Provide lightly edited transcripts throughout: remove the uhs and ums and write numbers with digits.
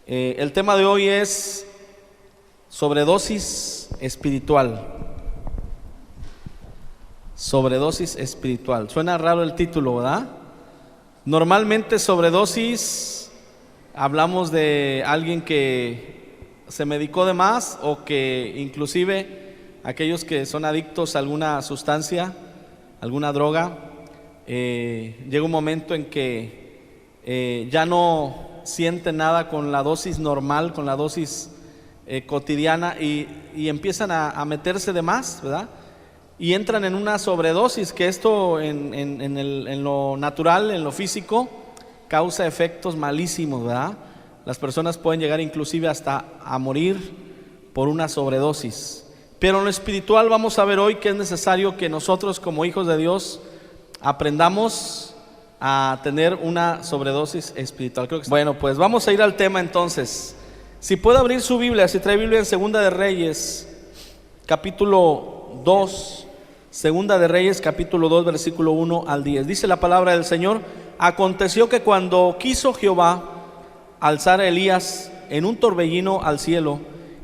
El tema de hoy es sobredosis espiritual. Sobredosis espiritual. Suena raro el título, ¿verdad? Normalmente sobredosis hablamos de alguien que se medicó de más, o que inclusive aquellos que son adictos a alguna sustancia, alguna droga, llega un momento en que ya no sienten nada con la dosis normal, con la dosis cotidiana, y empiezan a meterse de más, ¿verdad? Y entran en una sobredosis, que esto en lo natural, en lo físico, causa efectos malísimos, ¿verdad? Las personas pueden llegar inclusive hasta a morir por una sobredosis. Pero en lo espiritual vamos a ver hoy que es necesario que nosotros, como hijos de Dios, aprendamos a tener una sobredosis espiritual. Bueno, pues vamos a ir al tema entonces. Si puede abrir su Biblia, si trae Biblia, en Segunda de Reyes, capítulo 2, Segunda de Reyes, capítulo 2, versículo 1 al 10. Dice la palabra del Señor: aconteció que cuando quiso Jehová alzar a Elías en un torbellino al cielo,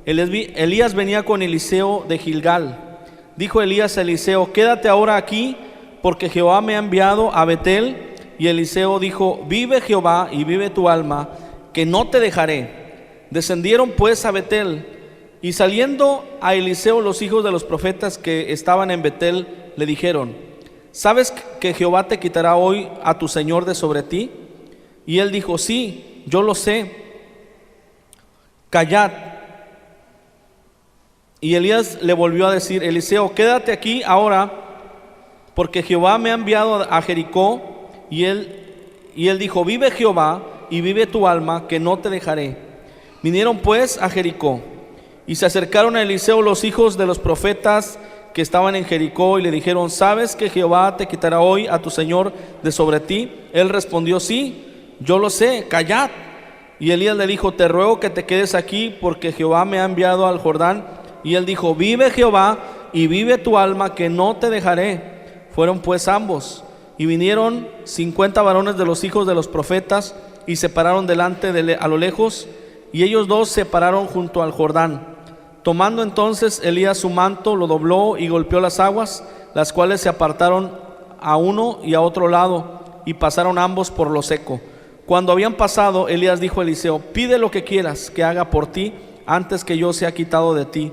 Elías venía con Eliseo de Gilgal. Dijo Elías a Eliseo: quédate ahora aquí, porque Jehová me ha enviado a Betel. Y Eliseo dijo: vive Jehová y vive tu alma, que no te dejaré. Descendieron pues a Betel, y saliendo a Eliseo los hijos de los profetas que estaban en Betel le dijeron: ¿sabes que Jehová te quitará hoy a tu señor de sobre ti? Y él dijo: sí, yo lo sé. Callad. Y Elías le volvió a decir: Eliseo, quédate aquí ahora, porque Jehová me ha enviado a Jericó. Y él dijo: vive Jehová y vive tu alma, que no te dejaré. Vinieron pues a Jericó, y se acercaron a Eliseo los hijos de los profetas que estaban en Jericó, y le dijeron: ¿sabes que Jehová te quitará hoy a tu señor de sobre ti? Él respondió: sí, yo lo sé, callad. Y Elías le dijo: te ruego que te quedes aquí, porque Jehová me ha enviado al Jordán. Y él dijo: vive Jehová y vive tu alma, que no te dejaré. Fueron pues ambos, y vinieron 50 varones de los hijos de los profetas, y se pararon delante a lo lejos, y ellos dos se pararon junto al Jordán. Tomando entonces Elías su manto, lo dobló y golpeó las aguas, las cuales se apartaron a uno y a otro lado, y pasaron ambos por lo seco. Cuando habían pasado, Elías dijo a Eliseo: pide lo que quieras que haga por ti, antes que yo sea quitado de ti.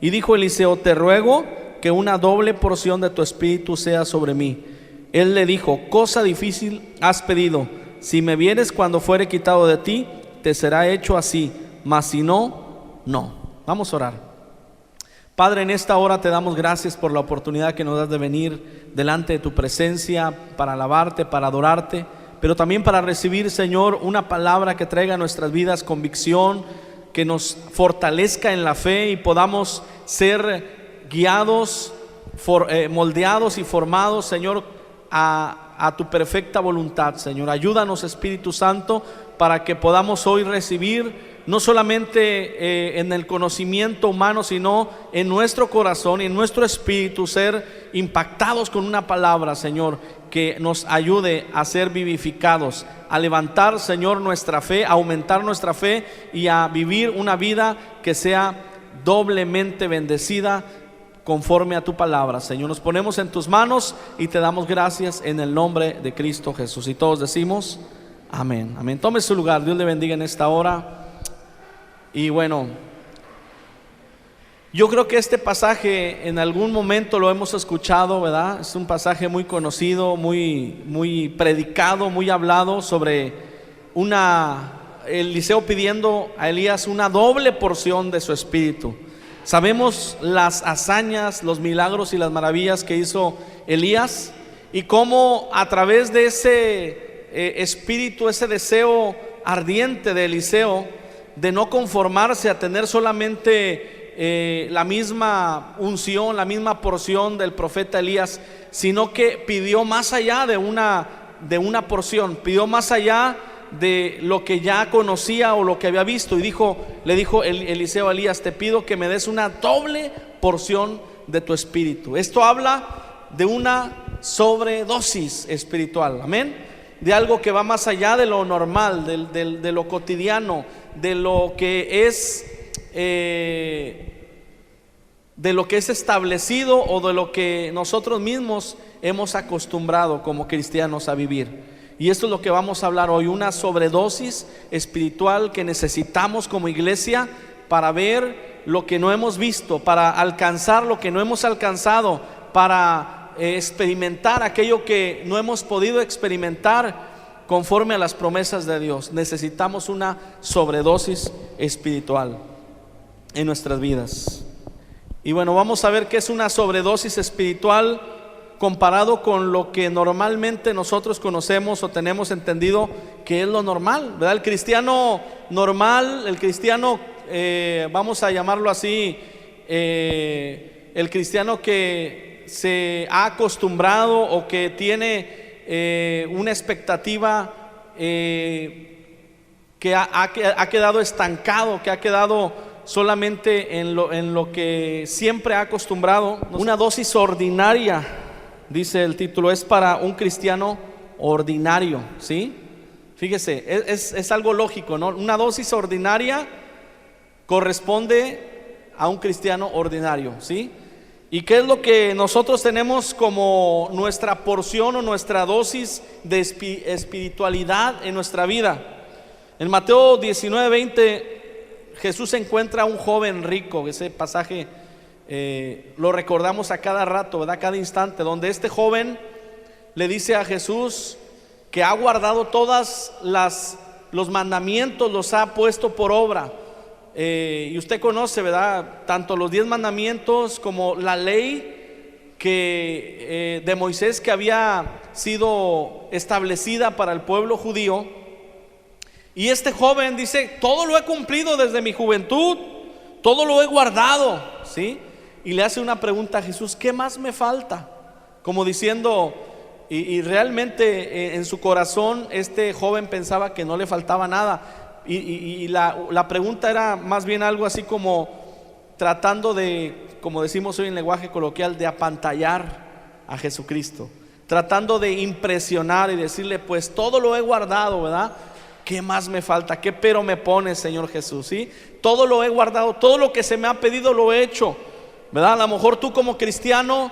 Y dijo Eliseo: te ruego que una doble porción de tu espíritu sea sobre mí. Él le dijo: cosa difícil has pedido. Si me vieres cuando fuere quitado de ti, te será hecho así, mas si no, no. Vamos a orar. Padre, en esta hora te damos gracias por la oportunidad que nos das de venir delante de tu presencia para alabarte, para adorarte, pero también para recibir, Señor, una palabra que traiga a nuestras vidas convicción, que nos fortalezca en la fe y podamos ser guiados, moldeados y formados, Señor, a tu perfecta voluntad. Señor, ayúdanos, Espíritu Santo, para que podamos hoy recibir no solamente en el conocimiento humano, sino en nuestro corazón y en nuestro espíritu, ser impactados con una palabra, Señor, que nos ayude a ser vivificados, a levantar, Señor, nuestra fe, a aumentar nuestra fe y a vivir una vida que sea doblemente bendecida conforme a tu palabra. Señor, nos ponemos en tus manos y te damos gracias en el nombre de Cristo Jesús. Y todos decimos amén, amén. Tome su lugar. Dios le bendiga en esta hora. Y bueno, yo creo que este pasaje en algún momento lo hemos escuchado, ¿verdad? Es un pasaje muy conocido, muy predicado, muy hablado, sobre Eliseo pidiendo a Elías una doble porción de su espíritu. Sabemos las hazañas, los milagros y las maravillas que hizo Elías, y cómo a través de ese espíritu, ese deseo ardiente de Eliseo de no conformarse a tener solamente la misma unción, la misma porción del profeta Elías, sino que pidió más allá de una porción, pidió más allá de lo que ya conocía o lo que había visto, y le dijo Eliseo a Elías: te pido que me des una doble porción de tu espíritu. Esto habla de una sobredosis espiritual, amén. de algo que va más allá de lo normal, de lo cotidiano, de lo que es establecido o de lo que nosotros mismos hemos acostumbrado como cristianos a vivir. Y esto es lo que vamos a hablar hoy, una sobredosis espiritual que necesitamos como iglesia para ver lo que no hemos visto, para alcanzar lo que no hemos alcanzado, para experimentar aquello que no hemos podido experimentar conforme a las promesas de Dios. Necesitamos una sobredosis espiritual en nuestras vidas. Y bueno, vamos a ver qué es una sobredosis espiritual comparado con lo que normalmente nosotros conocemos o tenemos entendido que es lo normal, ¿verdad? El cristiano normal, el cristiano, vamos a llamarlo así, el cristiano que se ha acostumbrado o que tiene una expectativa que ha quedado estancado, que ha quedado solamente en lo que siempre ha acostumbrado. Una dosis ordinaria, dice el título, es para un cristiano ordinario, ¿sí? Fíjese, es algo lógico, ¿no? Una dosis ordinaria corresponde a un cristiano ordinario, ¿sí? ¿Y qué es lo que nosotros tenemos como nuestra porción o nuestra dosis de espiritualidad en nuestra vida? En Mateo 19:20 Jesús encuentra a un joven rico. Ese pasaje lo recordamos a cada rato, ¿verdad? Cada instante, donde este joven le dice a Jesús que ha guardado todas los mandamientos, los ha puesto por obra. Y usted conoce, ¿verdad? Tanto los 10 mandamientos como la ley de Moisés, que había sido establecida para el pueblo judío. Y este joven dice: todo lo he cumplido desde mi juventud, todo lo he guardado, ¿sí? Y le hace una pregunta a Jesús: ¿qué más me falta? Como diciendo, y realmente en su corazón este joven pensaba que no le faltaba nada. Y la pregunta era más bien algo así como tratando de, como decimos hoy en lenguaje coloquial, de apantallar a Jesucristo, tratando de impresionar y decirle: pues todo lo he guardado, ¿verdad? ¿Qué más me falta? ¿Qué pero me pones, Señor Jesús? ¿Sí? Todo lo he guardado, todo lo que se me ha pedido lo he hecho, ¿verdad? A lo mejor tú como cristiano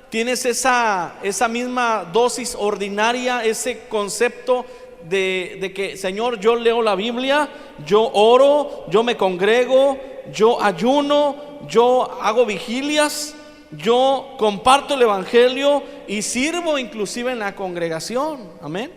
tienes esa misma dosis ordinaria, ese concepto de que: Señor, yo leo la Biblia, yo oro, yo me congrego, yo ayuno, yo hago vigilias, yo comparto el evangelio y sirvo inclusive en la congregación. Amén.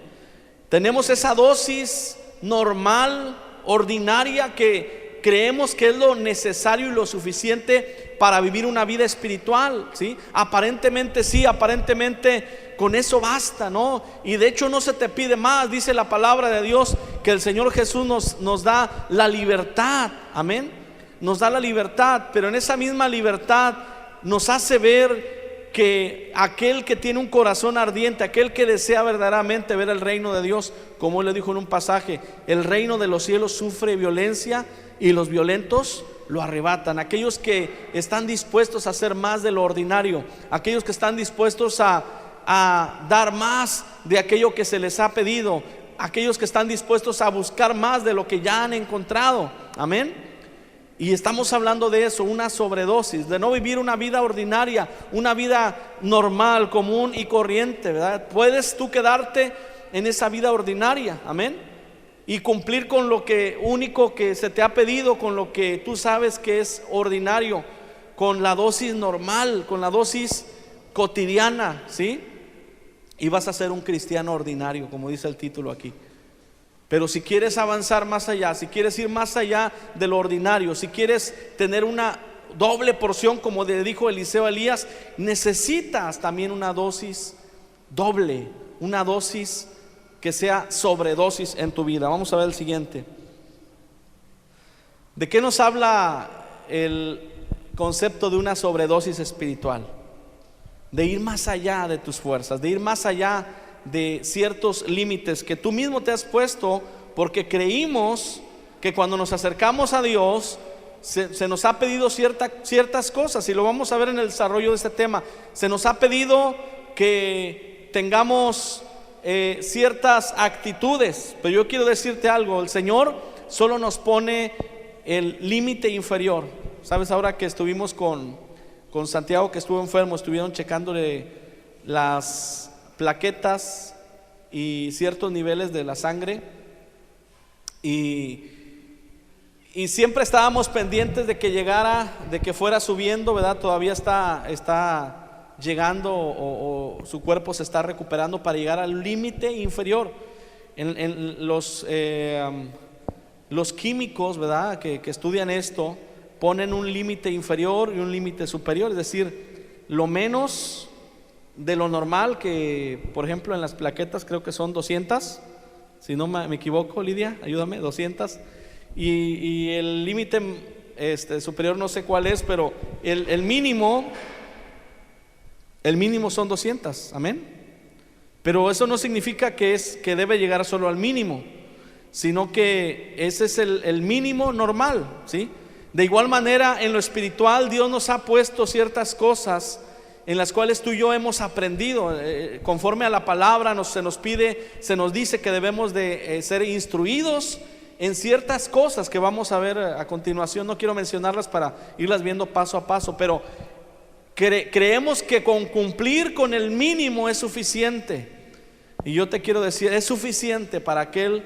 Tenemos esa dosis normal, ordinaria, que creemos que es lo necesario y lo suficiente para vivir una vida espiritual, ¿sí? Aparentemente sí, aparentemente con eso basta, ¿no? Y de hecho no se te pide más. Dice la palabra de Dios que el Señor Jesús nos da la libertad, amén. Nos da la libertad, pero en esa misma libertad nos hace ver que aquel que tiene un corazón ardiente, aquel que desea verdaderamente ver el reino de Dios, como él le dijo en un pasaje: el reino de los cielos sufre violencia y los violentos lo arrebatan. Aquellos que están dispuestos a hacer más de lo ordinario, aquellos que están dispuestos a dar más de aquello que se les ha pedido, aquellos que están dispuestos a buscar más de lo que ya han encontrado. Amén. Y estamos hablando de eso, una sobredosis, de no vivir una vida ordinaria, una vida normal, común y corriente, ¿verdad? Puedes tú quedarte en esa vida ordinaria, amén, y cumplir con lo que único que se te ha pedido, con lo que tú sabes que es ordinario, con la dosis normal, con la dosis cotidiana, ¿sí? Y vas a ser un cristiano ordinario, como dice el título aquí. Pero si quieres avanzar más allá, si quieres ir más allá de lo ordinario, si quieres tener una doble porción, como le dijo Eliseo a Elías, necesitas también una dosis doble, una dosis que sea sobredosis en tu vida. Vamos a ver el siguiente. ¿De qué nos habla el concepto de una sobredosis espiritual? De ir más allá de tus fuerzas, de ir más allá de ciertos límites que tú mismo te has puesto, porque creímos que cuando nos acercamos a Dios se nos ha pedido ciertas cosas, y lo vamos a ver en el desarrollo de este tema. Se nos ha pedido que tengamos ciertas actitudes, pero yo quiero decirte algo: el Señor solo nos pone el límite inferior. Sabes, ahora que estuvimos con Santiago, que estuvo enfermo, estuvieron checándole las plaquetas y ciertos niveles de la sangre, y siempre estábamos pendientes de que llegara, de que fuera subiendo, ¿verdad? Todavía está llegando, o su cuerpo se está recuperando para llegar al límite inferior. En los químicos, ¿verdad?, que estudian esto, ponen un límite inferior y un límite superior, es decir, lo menos de lo normal, que por ejemplo en las plaquetas creo que son 200, si no me equivoco, Lidia, ayúdame, 200, y el límite superior no sé cuál es, pero el mínimo son 200, amén. Pero eso no significa que debe llegar solo al mínimo, sino que ese es el mínimo normal, ¿sí? De igual manera, en lo espiritual, Dios nos ha puesto ciertas cosas en las cuales tú y yo hemos aprendido, conforme a la palabra se nos dice que debemos de ser instruidos en ciertas cosas que vamos a ver a continuación. No quiero mencionarlas para irlas viendo paso a paso, pero creemos que con cumplir con el mínimo es suficiente. Y yo te quiero decir, es suficiente para aquel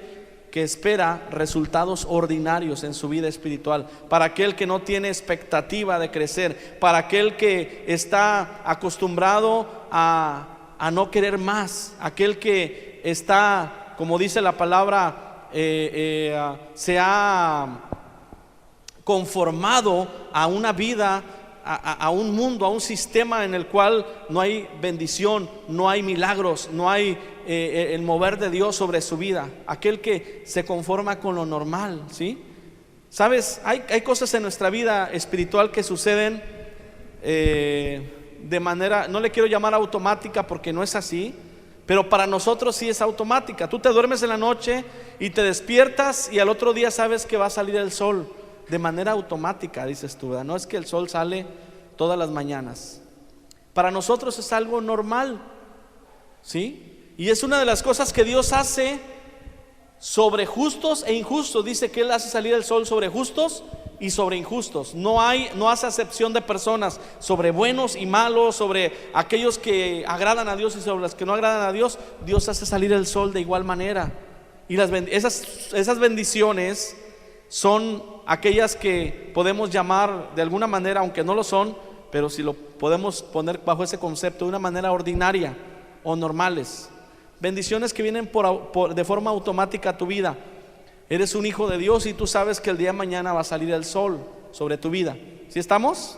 que espera resultados ordinarios en su vida espiritual, para aquel que no tiene expectativa de crecer, para aquel que está acostumbrado a no querer más, aquel que está, como dice la palabra, se ha conformado a una vida, a un mundo, a un sistema en el cual no hay bendición, no hay milagros, no hay el mover de Dios sobre su vida. Aquel que se conforma con lo normal, ¿sí? Sabes, hay cosas en nuestra vida espiritual que suceden de manera, no le quiero llamar automática porque no es así, pero para nosotros sí es automática. Tú te duermes en la noche y te despiertas y al otro día sabes que va a salir el sol. De manera automática, dices tú, ¿verdad? No es que el sol sale todas las mañanas. Para nosotros es algo normal, ¿sí? Y es una de las cosas que Dios hace sobre justos e injustos. Dice que Él hace salir el sol sobre justos y sobre injustos. No hace acepción de personas, sobre buenos y malos, sobre aquellos que agradan a Dios y sobre los que no agradan a Dios. Dios hace salir el sol de igual manera. Y esas bendiciones son aquellas que podemos llamar de alguna manera, aunque no lo son, pero si lo podemos poner bajo ese concepto, de una manera ordinaria o normales. Bendiciones que vienen de forma automática a tu vida. Eres un hijo de Dios y tú sabes que el día de mañana va a salir el sol sobre tu vida. ¿Sí estamos?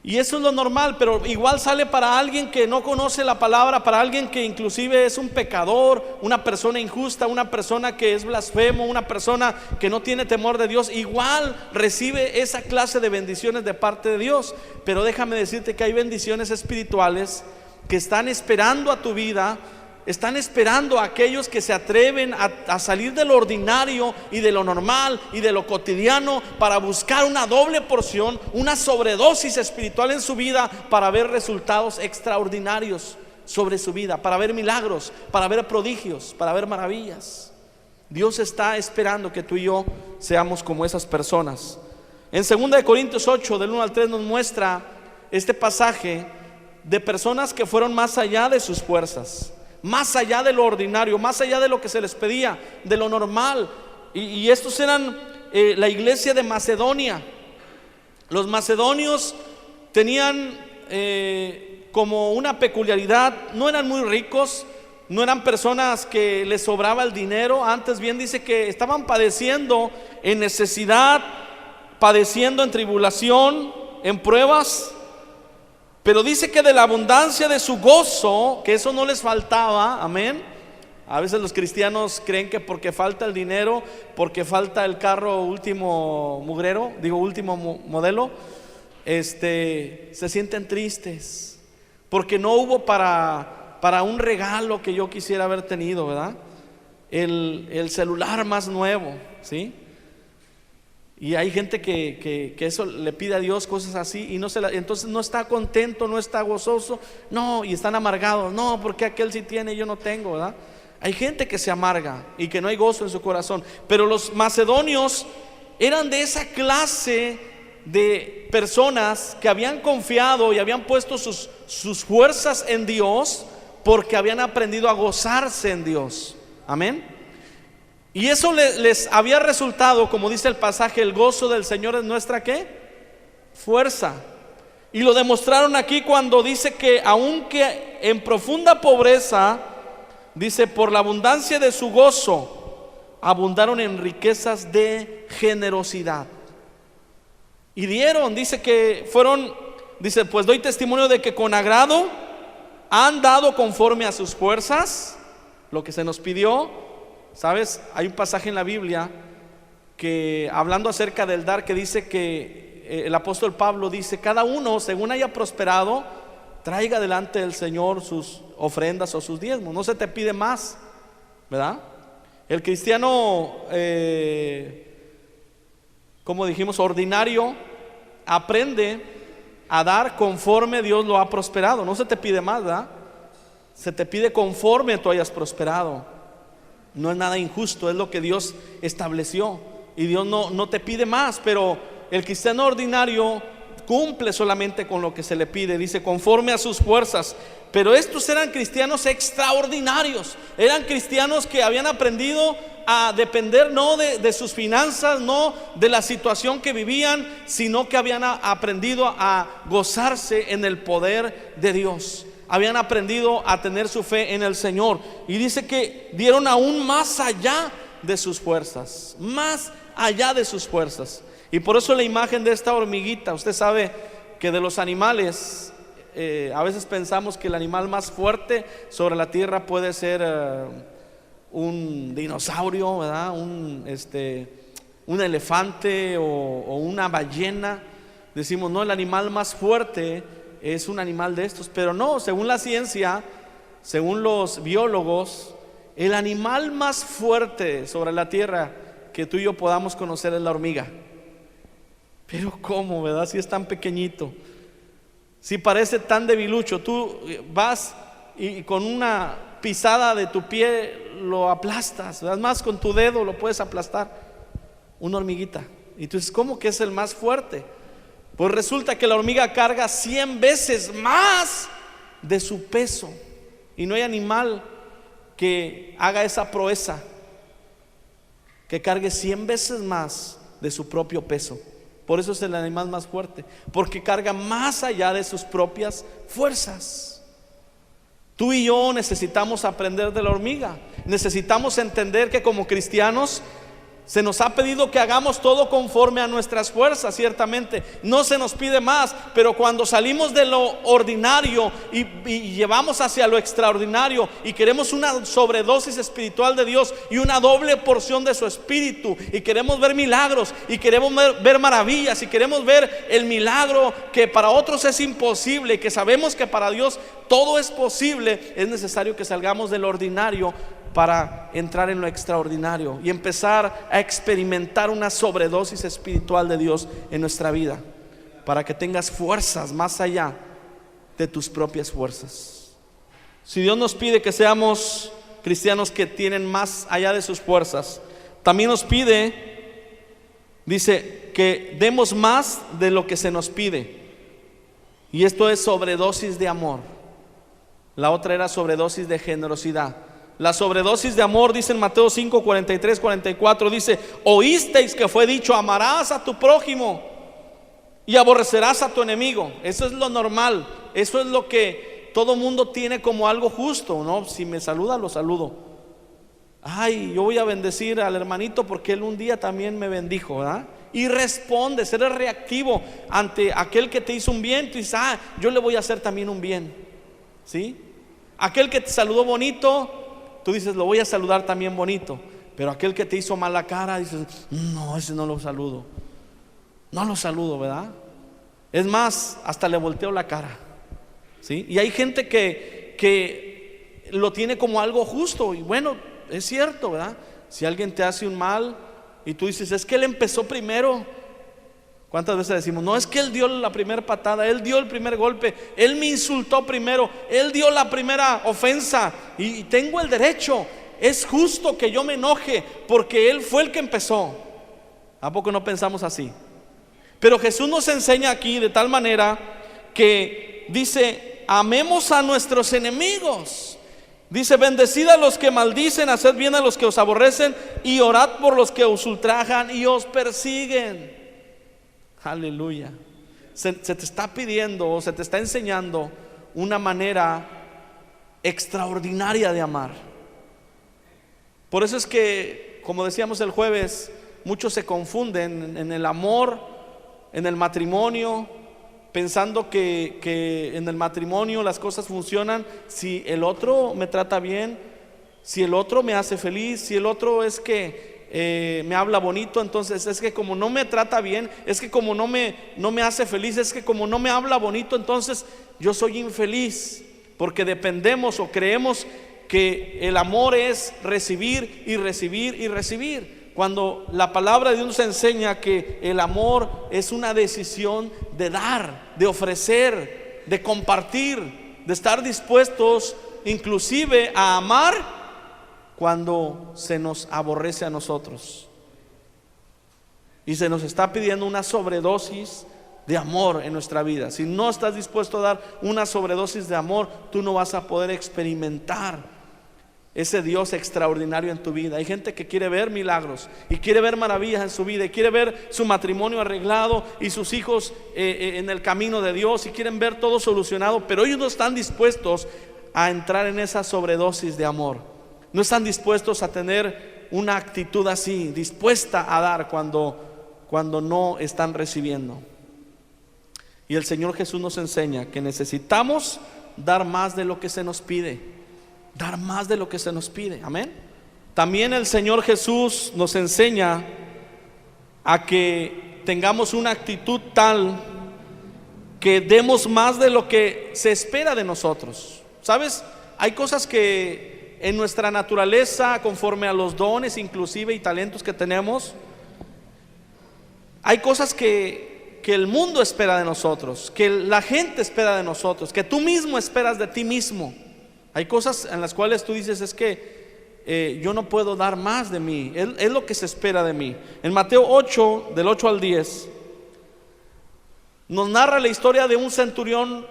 Y eso es lo normal, pero igual sale para alguien que no conoce la palabra, para alguien que inclusive es un pecador, una persona injusta, una persona que es blasfemo, una persona que no tiene temor de Dios. Igual recibe esa clase de bendiciones de parte de Dios. Pero déjame decirte que hay bendiciones espirituales que están esperando a tu vida. Están esperando a aquellos que se atreven a salir de lo ordinario y de lo normal y de lo cotidiano para buscar una doble porción, una sobredosis espiritual en su vida, para ver resultados extraordinarios sobre su vida, para ver milagros, para ver prodigios, para ver maravillas. Dios está esperando que tú y yo seamos como esas personas. En 2 Corintios 8, del 1 al 3, nos muestra este pasaje de personas que fueron más allá de sus fuerzas, más allá de lo ordinario, más allá de lo que se les pedía, de lo normal. Y estos eran la iglesia de Macedonia. Los macedonios tenían como una peculiaridad: no eran muy ricos, no eran personas que les sobraba el dinero. Antes bien dice que estaban padeciendo en necesidad, padeciendo en tribulación, en pruebas. Pero dice que de la abundancia de su gozo, que eso no les faltaba, amén. A veces los cristianos creen que porque falta el dinero, porque falta el carro último modelo, se sienten tristes, porque no hubo para un regalo que yo quisiera haber tenido, ¿verdad? El celular más nuevo, ¿sí? Y hay gente que eso le pide a Dios cosas así y entonces no está contento, no está gozoso, no, y están amargados, no, porque aquel sí tiene y yo no tengo, ¿verdad? Hay gente que se amarga y que no hay gozo en su corazón. Pero los macedonios eran de esa clase de personas que habían confiado y habían puesto sus fuerzas en Dios, porque habían aprendido a gozarse en Dios. Amén. Y eso les había resultado, como dice el pasaje, el gozo del Señor es nuestra ¿qué? Fuerza. Y lo demostraron aquí cuando dice que aunque en profunda pobreza, dice, por la abundancia de su gozo, abundaron en riquezas de generosidad. Y dieron, dice que fueron, dice, pues doy testimonio de que con agrado han dado conforme a sus fuerzas lo que se nos pidió. ¿Sabes? Hay un pasaje en la Biblia que, hablando acerca del dar, que dice que el apóstol Pablo dice: cada uno, según haya prosperado, traiga delante del Señor sus ofrendas o sus diezmos. No se te pide más, ¿verdad? El cristiano, como dijimos, ordinario, aprende a dar conforme Dios lo ha prosperado. No se te pide más, ¿verdad? Se te pide conforme tú hayas prosperado. No es nada injusto, es lo que Dios estableció. Y Dios no te pide más. Pero el cristiano ordinario cumple solamente con lo que se le pide. Dice, conforme a sus fuerzas. Pero estos eran cristianos extraordinarios. Eran cristianos que habían aprendido a depender no de sus finanzas, no de la situación que vivían, sino que habían aprendido a gozarse en el poder de Dios. Habían aprendido a tener su fe en el Señor. Y dice que dieron aún más allá de sus fuerzas. Más allá de sus fuerzas. Y por eso la imagen de esta hormiguita. Usted sabe que de los animales, a veces pensamos que el animal más fuerte sobre la tierra puede ser un dinosaurio, ¿verdad? Un elefante o una ballena. Decimos, no, el animal más fuerte es un animal de estos. Pero no, según la ciencia, según los biólogos, el animal más fuerte sobre la tierra que tú y yo podamos conocer es la hormiga. Pero ¿cómo, verdad? Si es tan pequeñito, si parece tan debilucho, tú vas y con una pisada de tu pie lo aplastas, ¿verdad? Más, con tu dedo lo puedes aplastar. Una hormiguita. Y tú dices, ¿cómo que es el más fuerte? Pues resulta que la hormiga carga 100 veces más de su peso. Y no hay animal que haga esa proeza, que cargue 100 veces más de su propio peso. Por eso es el animal más fuerte, porque carga más allá de sus propias fuerzas. Tú y yo necesitamos aprender de la hormiga. Necesitamos entender que como cristianos se nos ha pedido que hagamos todo conforme a nuestras fuerzas. Ciertamente no se nos pide más, pero cuando salimos de lo ordinario y llevamos hacia lo extraordinario y queremos una sobredosis espiritual de Dios y una doble porción de su espíritu, y queremos ver milagros y queremos ver maravillas y queremos ver el milagro que para otros es imposible y que sabemos que para Dios todo es posible, es necesario que salgamos del ordinario para entrar en lo extraordinario y empezar a experimentar una sobredosis espiritual de Dios en nuestra vida, para que tengas fuerzas más allá de tus propias fuerzas. Si Dios nos pide que seamos cristianos que tienen más allá de sus fuerzas, también nos pide, dice, que demos más de lo que se nos pide. Y esto es sobredosis de amor. La otra era sobredosis de generosidad. La sobredosis de amor, dice en Mateo 5, 43, 44, dice: oísteis que fue dicho, amarás a tu prójimo y aborrecerás a tu enemigo. Eso es lo normal, eso es lo que todo mundo tiene como algo justo, ¿no? Si me saluda, lo saludo. Ay, yo voy a bendecir al hermanito porque él un día también me bendijo, ¿verdad? Y respondes, eres reactivo ante aquel que te hizo un bien. Tú dices, yo le voy a hacer también un bien, ¿sí? Aquel que te saludó bonito, tú dices, lo voy a saludar también bonito. Pero aquel que te hizo mala cara, dices, no, ese no lo saludo. No lo saludo, ¿verdad? Es más, hasta le volteo la cara, ¿sí? Y hay gente que lo tiene como algo justo. Y bueno, es cierto, ¿verdad? Si alguien te hace un mal, Y tú dices, es que él empezó primero. ¿Cuántas veces decimos, no, es que él dio la primera patada, él dio el primer golpe, él me insultó primero, él dio la primera ofensa y tengo el derecho, es justo que yo me enoje porque él fue el que empezó? ¿A poco no pensamos así? Pero Jesús nos enseña aquí de tal manera que dice, amemos a nuestros enemigos. Dice, bendecid a los que maldicen, haced bien a los que os aborrecen y orad por los que os ultrajan y os persiguen. Aleluya. Se te está pidiendo o se te está enseñando una manera extraordinaria de amar. Por eso es que, como decíamos el jueves, muchos se confunden en el amor, en el matrimonio, pensando que en el matrimonio las cosas funcionan si el otro me trata bien, si el otro me hace feliz, si el otro es que me habla bonito, entonces es que como no me trata bien, es que como no me hace feliz, es que como no me habla bonito, entonces yo soy infeliz, porque dependemos o creemos que el amor es recibir y recibir y recibir, cuando la palabra de Dios nos enseña que el amor es una decisión de dar, de ofrecer, de compartir, de estar dispuestos inclusive a amar cuando se nos aborrece a nosotros. Y se nos está pidiendo una sobredosis de amor en nuestra vida. Si no estás dispuesto a dar una sobredosis de amor, tú no vas a poder experimentar ese Dios extraordinario en tu vida. Hay gente que quiere ver milagros y quiere ver maravillas en su vida y quiere ver su matrimonio arreglado y sus hijos en el camino de Dios y quieren ver todo solucionado, pero ellos no están dispuestos a entrar en esa sobredosis de amor. No están dispuestos a tener una actitud así, dispuesta a dar cuando no están recibiendo. Y el Señor Jesús nos enseña que necesitamos dar más de lo que se nos pide. Dar más de lo que se nos pide. Amén. También el Señor Jesús nos enseña a que tengamos una actitud tal que demos más de lo que se espera de nosotros. ¿Sabes? Hay cosas que en nuestra naturaleza, conforme a los dones inclusive y talentos que tenemos, hay cosas que el mundo espera de nosotros, que la gente espera de nosotros, que tú mismo esperas de ti mismo. Hay cosas en las cuales tú dices, es que yo no puedo dar más de mí, es lo que se espera de mí. En Mateo 8, del 8 al 10, nos narra la historia de un centurión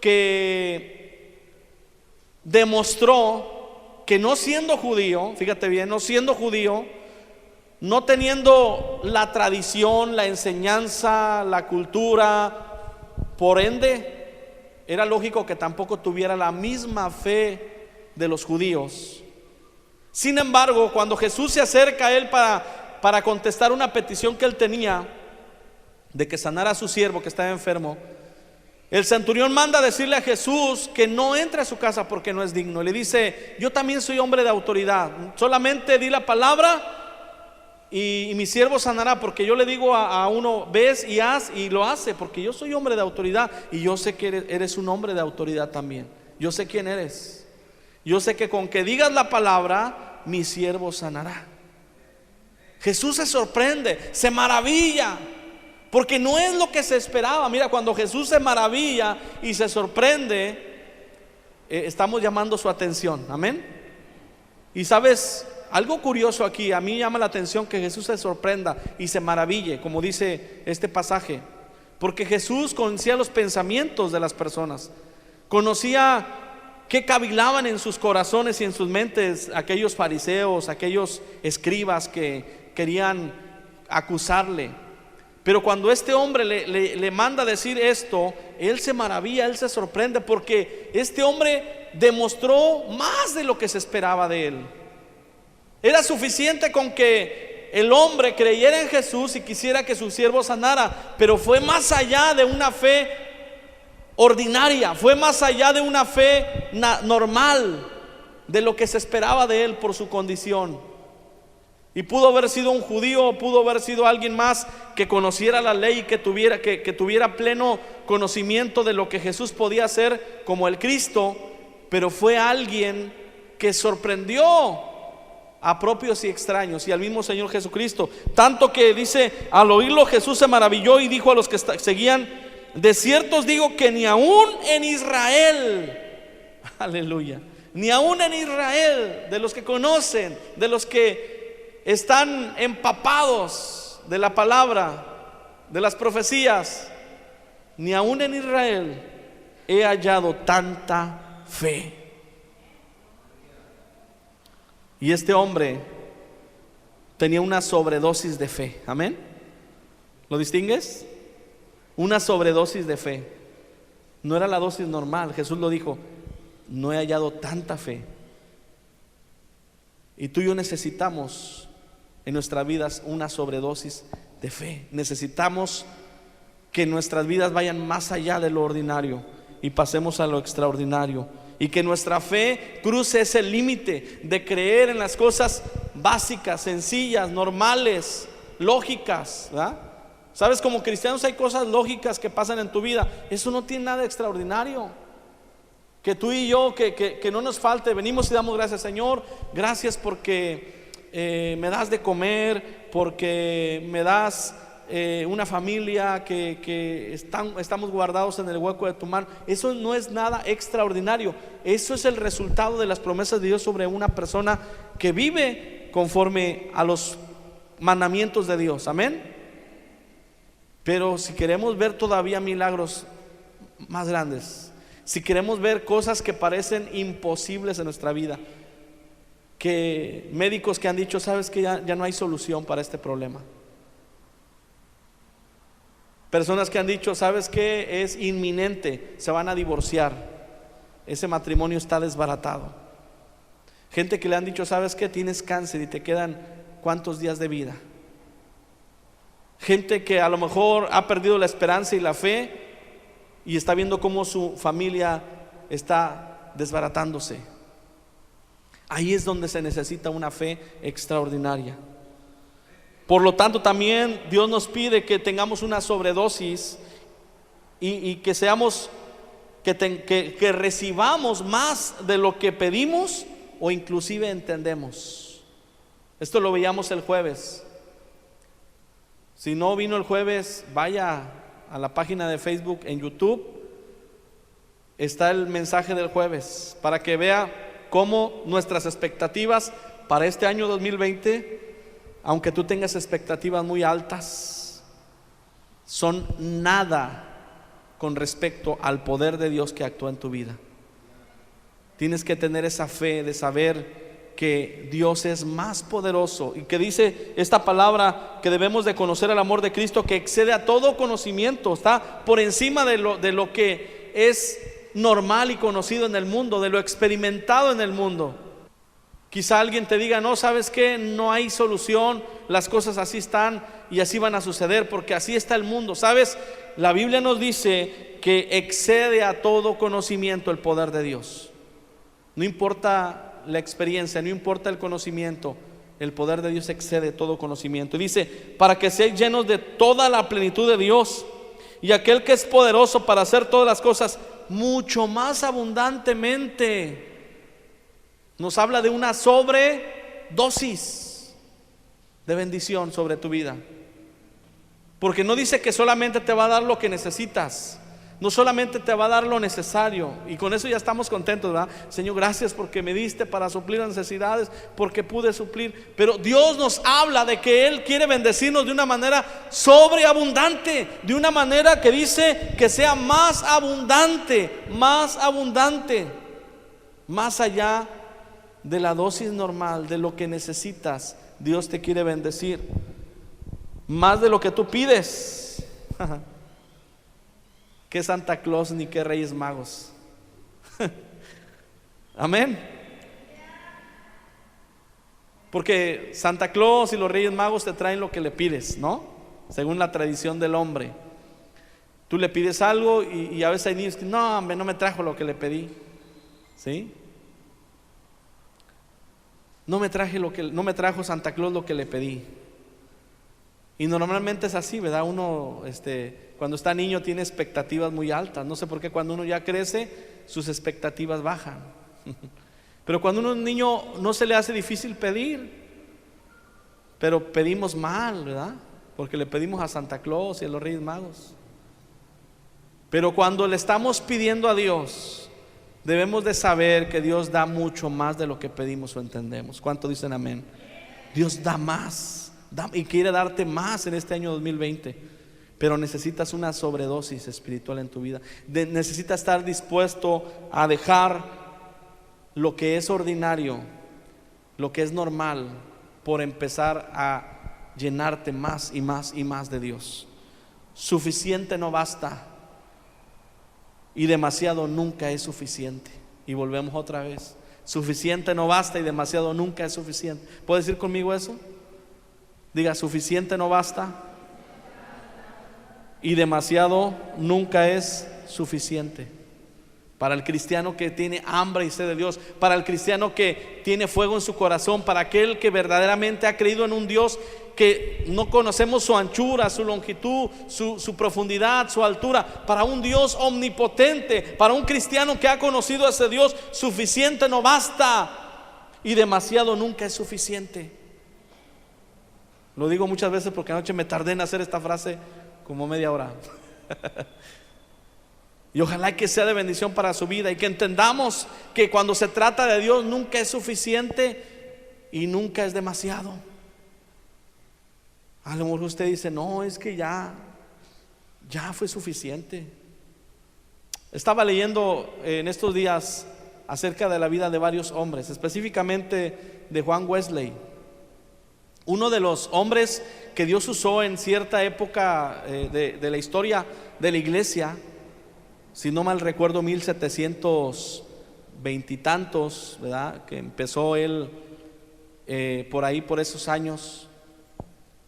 que demostró que no siendo judío, fíjate bien, no siendo judío, no teniendo la tradición, la enseñanza, la cultura, por ende, era lógico que tampoco tuviera la misma fe de los judíos. Sin embargo, cuando Jesús se acerca a él para contestar una petición que él tenía de que sanara a su siervo que estaba enfermo, el centurión manda a decirle a Jesús que no entre a su casa porque no es digno. Le dice, yo también soy hombre de autoridad, solamente di la palabra y mi siervo sanará, porque yo le digo a uno, ves y haz, y lo hace, porque yo soy hombre de autoridad y yo sé que eres un hombre de autoridad también. Yo sé quién eres. Yo sé que con que digas la palabra, mi siervo sanará. Jesús se sorprende, se maravilla, porque no es lo que se esperaba. Mira, cuando Jesús se maravilla y se sorprende, estamos llamando su atención. Amén. Y sabes, algo curioso aquí, a mí llama la atención que Jesús se sorprenda y se maraville, como dice este pasaje, porque Jesús conocía los pensamientos de las personas, conocía qué cavilaban en sus corazones y en sus mentes aquellos fariseos, aquellos escribas que querían acusarle. Pero cuando este hombre le manda decir esto, él se maravilla, él se sorprende, porque este hombre demostró más de lo que se esperaba de él. Era suficiente con que el hombre creyera en Jesús y quisiera que su siervo sanara, pero fue más allá de una fe ordinaria, fue más allá de una fe normal, de lo que se esperaba de él por su condición. Y pudo haber sido un judío, pudo haber sido alguien más que conociera la ley y que tuviera pleno conocimiento de lo que Jesús podía hacer como el Cristo, pero fue alguien que sorprendió a propios y extraños, y al mismo Señor Jesucristo. Tanto que dice, al oírlo Jesús se maravilló y dijo a los que seguían: de cierto os digo que ni aún en Israel, aleluya, ni aún en Israel, de los que conocen, de los que están empapados de la palabra, de las profecías, ni aún en Israel he hallado tanta fe. Y este hombre tenía una sobredosis de fe. Amén. ¿Lo distingues? Una sobredosis de fe. No era la dosis normal. Jesús lo dijo: no he hallado tanta fe. Y tú y yo necesitamos en nuestras vidas una sobredosis de fe. Necesitamos que nuestras vidas vayan más allá de lo ordinario y pasemos a lo extraordinario, y que nuestra fe cruce ese límite de creer en las cosas básicas, sencillas, normales, lógicas, ¿verdad? Sabes, como cristianos hay cosas lógicas que pasan en tu vida. Eso no tiene nada de extraordinario. Que tú y yo, que no nos falte, venimos y damos gracias: Señor, gracias porque me das de comer, porque me das una familia, que estamos guardados en el hueco de tu mano. Eso no es nada extraordinario. Eso es el resultado de las promesas de Dios sobre una persona que vive conforme a los mandamientos de Dios. Amén. Pero si queremos ver todavía milagros más grandes, si queremos ver cosas que parecen imposibles en nuestra vida, que médicos que han dicho: sabes que ya no hay solución para este problema. Personas que han dicho: sabes que es inminente, se van a divorciar, ese matrimonio está desbaratado. Gente que le han dicho: sabes que tienes cáncer y te quedan cuántos días de vida. Gente que a lo mejor ha perdido la esperanza y la fe y está viendo cómo su familia está desbaratándose. Ahí es donde se necesita una fe extraordinaria. Por lo tanto, también Dios nos pide que tengamos una sobredosis y que seamos, que recibamos más de lo que pedimos o inclusive entendemos. Esto lo veíamos el jueves. Si no vino el jueves, vaya a la página de Facebook, en YouTube está el mensaje del jueves, para que vea cómo nuestras expectativas para este año 2020, aunque tú tengas expectativas muy altas, son nada con respecto al poder de Dios que actúa en tu vida. Tienes que tener esa fe de saber que Dios es más poderoso, y que dice esta palabra que debemos de conocer el amor de Cristo, que excede a todo conocimiento, está por encima de lo que es normal y conocido en el mundo, de lo experimentado en el mundo. Quizá alguien te diga: no, ¿sabes qué? No hay solución, las cosas así están y así van a suceder porque así está el mundo. ¿Sabes? La Biblia nos dice que excede a todo conocimiento el poder de Dios. No importa la experiencia, no importa el conocimiento, el poder de Dios excede todo conocimiento. Y dice: para que seáis llenos de toda la plenitud de Dios, y aquel que es poderoso para hacer todas las cosas mucho más abundantemente. Nos habla de una sobredosis de bendición sobre tu vida, porque no dice que solamente te va a dar lo que necesitas, no solamente te va a dar lo necesario, y con eso ya estamos contentos, ¿verdad? Señor, gracias porque me diste para suplir las necesidades, porque pude suplir. Pero Dios nos habla de que Él quiere bendecirnos de una manera sobreabundante, de una manera que dice que sea más abundante, más allá de la dosis normal, de lo que necesitas. Dios te quiere bendecir más de lo que tú pides. Que Santa Claus ni que Reyes Magos. Amén. Porque Santa Claus y los Reyes Magos te traen lo que le pides, ¿no? Según la tradición del hombre. Tú le pides algo y a veces hay niños que no, hombre, no me trajo lo que le pedí. ¿Sí? No me trajo Santa Claus lo que le pedí. Y normalmente es así, ¿verdad? Uno cuando está niño tiene expectativas muy altas. No sé por qué cuando uno ya crece sus expectativas bajan. Pero cuando uno es niño no se le hace difícil pedir, pero pedimos mal, ¿verdad? Porque le pedimos a Santa Claus y a los Reyes Magos. Pero cuando le estamos pidiendo a Dios, debemos de saber que Dios da mucho más de lo que pedimos o entendemos. ¿Cuánto dicen amén? Dios da más, y quiere darte más en este año 2020. Pero necesitas una sobredosis espiritual en tu vida. Necesitas estar dispuesto a dejar lo que es ordinario, lo que es normal, por empezar a llenarte más y más y más de Dios. Suficiente no basta, y demasiado nunca es suficiente. Y volvemos otra vez: suficiente no basta y demasiado nunca es suficiente. ¿Puedes decir conmigo eso? Diga: suficiente no basta y demasiado nunca es suficiente. Para el cristiano que tiene hambre y sed de Dios, para el cristiano que tiene fuego en su corazón, para aquel que verdaderamente ha creído en un Dios que no conocemos su anchura, su longitud, su profundidad, su altura, para un Dios omnipotente, para un cristiano que ha conocido a ese Dios, suficiente no basta y demasiado nunca es suficiente. Lo digo muchas veces porque anoche me tardé en hacer esta frase como media hora. Y ojalá que sea de bendición para su vida, y que entendamos que cuando se trata de Dios nunca es suficiente y nunca es demasiado. A lo mejor usted dice: no, es que ya fue suficiente. Estaba leyendo en estos días acerca de la vida de varios hombres, específicamente de Juan Wesley, uno de los hombres que Dios usó en cierta época de la historia de la iglesia. Si no mal recuerdo, 1720 y tantos, ¿verdad? Que empezó él por ahí, por esos años,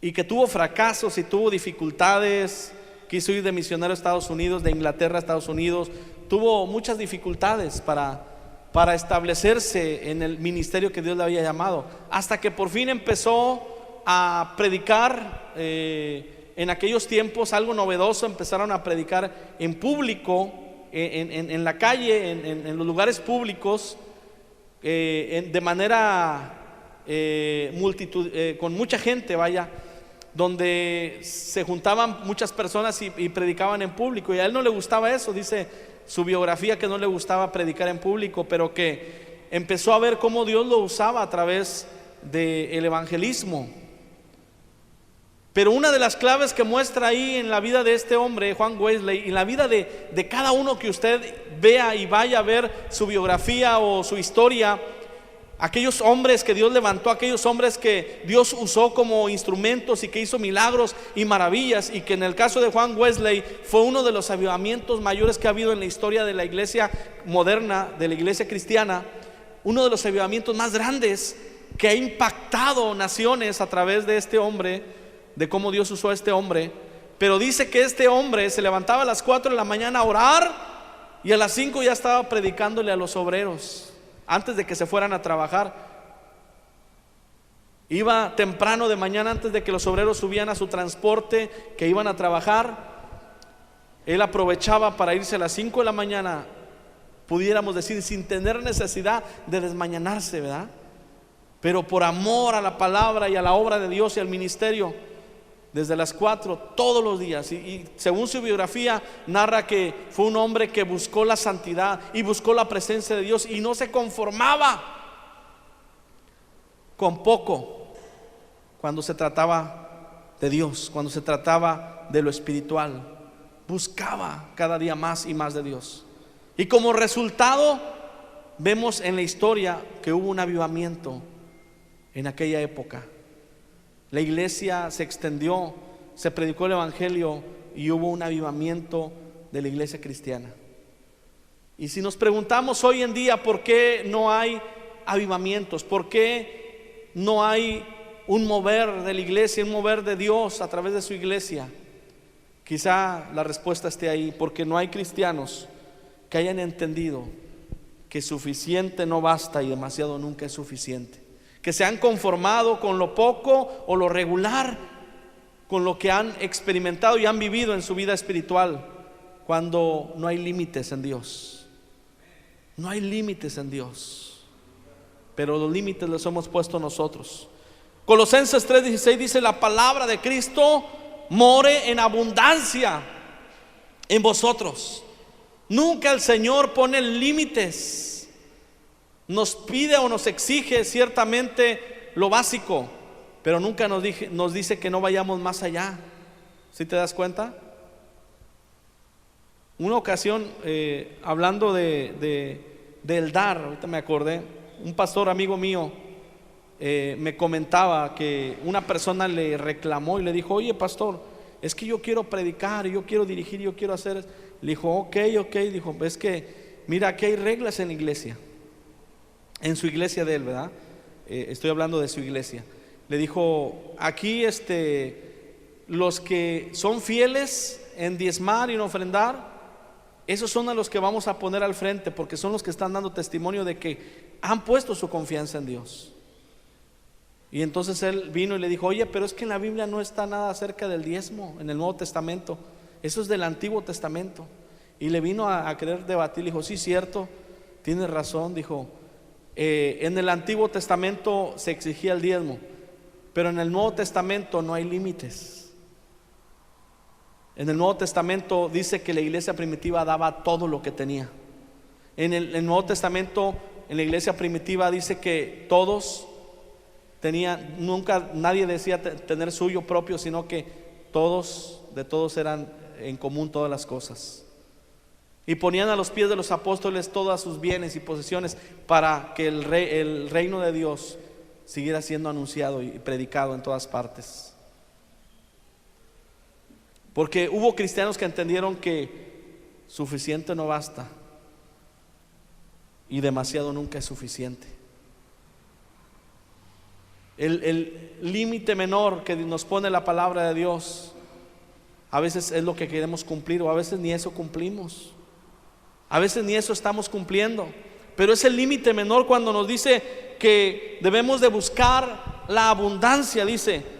y que tuvo fracasos y tuvo dificultades. Quiso ir de misionero a Estados Unidos, de Inglaterra a Estados Unidos. Tuvo muchas dificultades para establecerse en el ministerio que Dios le había llamado, hasta que por fin empezó a predicar. En aquellos tiempos, algo novedoso: empezaron a predicar en público, en la calle, en los lugares públicos, de manera con mucha gente, vaya, donde se juntaban muchas personas y predicaban en público. Y a él no le gustaba eso. Dice su biografía que no le gustaba predicar en público, pero que empezó a ver cómo Dios lo usaba a través del evangelismo. Pero una de las claves que muestra ahí en la vida de este hombre, Juan Wesley, y en la vida de cada uno que usted vea y vaya a ver su biografía o su historia, aquellos hombres que Dios levantó, aquellos hombres que Dios usó como instrumentos y que hizo milagros y maravillas, y que en el caso de Juan Wesley fue uno de los avivamientos mayores que ha habido en la historia de la iglesia moderna, de la iglesia cristiana, uno de los avivamientos más grandes que ha impactado naciones a través de este hombre, de cómo Dios usó a este hombre. Pero dice que este hombre se levantaba a las 4 de la mañana a orar, y a las 5 ya estaba predicándole a los obreros antes de que se fueran a trabajar. Iba temprano de mañana, antes de que los obreros subían a su transporte, que iban a trabajar. Él aprovechaba para irse a las 5 de la mañana, pudiéramos decir, sin tener necesidad de desmañanarse, ¿verdad? Pero por amor a la palabra y a la obra de Dios y al ministerio, desde las 4 todos los días. Y según su biografía narra que fue un hombre que buscó la santidad y buscó la presencia de Dios, y no se conformaba con poco cuando se trataba de Dios, cuando se trataba de lo espiritual. Buscaba cada día más y más de Dios, y como resultado vemos en la historia que hubo un avivamiento en aquella época. La iglesia se extendió, se predicó el evangelio y hubo un avivamiento de la iglesia cristiana. Y si nos preguntamos hoy en día por qué no hay avivamientos, por qué no hay un mover de la iglesia, un mover de Dios a través de su iglesia, quizá la respuesta esté ahí: porque no hay cristianos que hayan entendido que suficiente no basta y demasiado nunca es suficiente, que se han conformado con lo poco o lo regular, con lo que han experimentado y han vivido en su vida espiritual, cuando no hay límites en Dios. No hay límites en Dios. pero los límites los hemos puesto nosotros. Colosenses 3:16 dice: la palabra de Cristo more en abundancia en vosotros. Nunca el Señor pone límites. Nos pide o nos exige ciertamente lo básico, pero nunca nos dice que no vayamos más allá. ¿Sí te das cuenta? Una ocasión, hablando del dar, ahorita me acordé, un pastor amigo mío me comentaba que una persona le reclamó y le dijo: oye, pastor, es que yo quiero predicar, yo quiero dirigir, yo quiero hacer. Le dijo: ok, dijo: es que mira, aquí hay reglas en la iglesia, en su iglesia de él, ¿verdad? Estoy hablando de su iglesia. Le dijo: aquí los que son fieles en diezmar y en ofrendar, esos son a los que vamos a poner al frente, porque son los que están dando testimonio de que han puesto su confianza en Dios. Y entonces él vino y le dijo: oye, pero es que en la Biblia no está nada acerca del diezmo, en el Nuevo Testamento, eso es del Antiguo Testamento. Y le vino a querer debatir. Le dijo: sí, cierto, tienes razón. Dijo: en el Antiguo Testamento se exigía el diezmo, pero en el Nuevo Testamento no hay límites. En el Nuevo Testamento dice que la iglesia primitiva daba todo lo que tenía. En el Nuevo Testamento, en la iglesia primitiva dice que todos tenían, nunca nadie decía tener suyo propio, sino que de todos eran en común todas las cosas. Y ponían a los pies de los apóstoles todas sus bienes y posesiones para que el reino de Dios siguiera siendo anunciado y predicado en todas partes. Porque hubo cristianos que entendieron que suficiente no basta y demasiado nunca es suficiente. El límite menor que nos pone la palabra de Dios a veces es lo que queremos cumplir, o a veces ni eso cumplimos, a veces ni eso estamos cumpliendo. Pero es el límite menor cuando nos dice que debemos de buscar la abundancia. Dice: